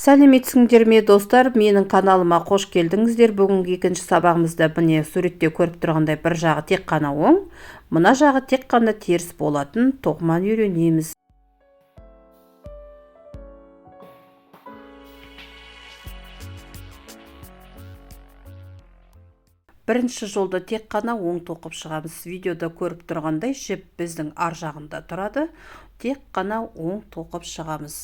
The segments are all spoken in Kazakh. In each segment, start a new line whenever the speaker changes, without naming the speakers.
Сәлеметсіңдер ме достар, менің каналыма қош келдіңіздер. Бүгінгі екінші сабағымызда міне суретте көріп тұрғандай бір жағы тек қана оң, мына жағы тек қана теріс болатын тоқыманы үйренеміз. Бірінші жолда тек қана оң тоқып шығамыз. Видеода көріп тұрғандай жіп біздің ар жағында тұрады. Тек қана оң тоқып шығамыз.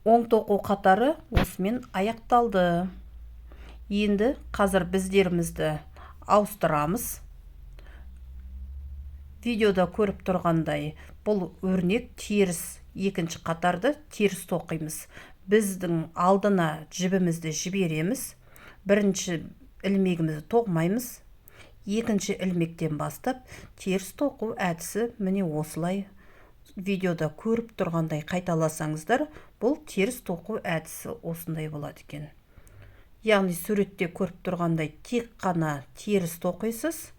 Оң тоқу қатары осымен аяқталды. Енді қазір біздерімізді ауыстырамыз. Видеода көріп тұрғандай бұл өрнек теріс, екінші қатарды теріс тоқимыз. Біздің алдына жібімізді жібереміз. Бірінші ілмегімізді тоқмаймыз. Екінші ілмектен бастап теріс тоқу әдісі міне осылай. Видеода көріп тұрғандай қайталасаңыздар, бұл теріс тоқу әдісі осындай болады екен. Яғни суретте көріп тұрғандай тек қана теріс тоқисыз,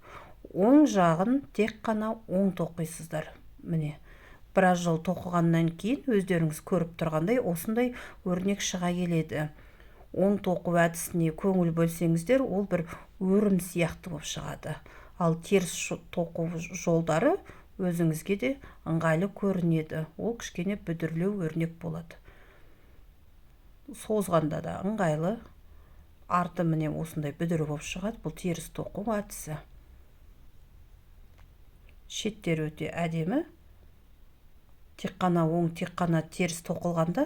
оң жағын тек қана оң тоқисыздар. Міне, біраз жыл тоқығаннан кейін өздеріңіз көріп тұрғандай осындай өрнек шыға келеді. Оң тоқу әдісіне көңіл бөлсеңіздер, ол бір өрім сияқты болып шығады. Ал теріс тоқу жолдары өзіңізге де ыңғайлы көрінеді. Ол кішкене бүдірлеу өрнек болады. Созғанда да ыңғайлы. Арты міне осындай бүдір болып шығады. Бұл теріс тоқу әдісі. Шеттері өте әдемі. Тек қана оң, тек қана теріс тоқылғанда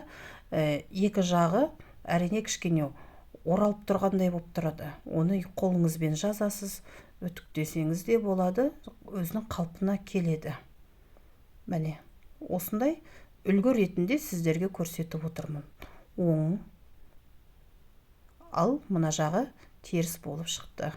екі жағы әрине кішкене оралып тұрғандай болып тұрады. Оны қолыңызбен жазасыз, үтіктесеңіз де болады, өзінің қалпына келеді. Міне, осындай үлгі ретінде сіздерге көрсетіп отырмын. Оң, ал мына жағы теріс болып шықты.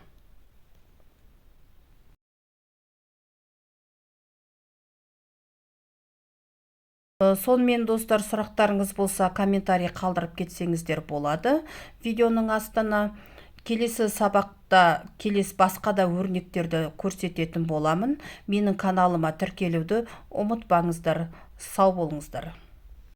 Сонымен достар, сұрақтарыңыз болса комментарий қалдырып кетсеңіздер болады. Видеоның астына келесі сабақта басқа да өрнектерді көрсететін боламын. Менің каналыма тіркелуді ұмытпаңыздар. Сау болыңыздар.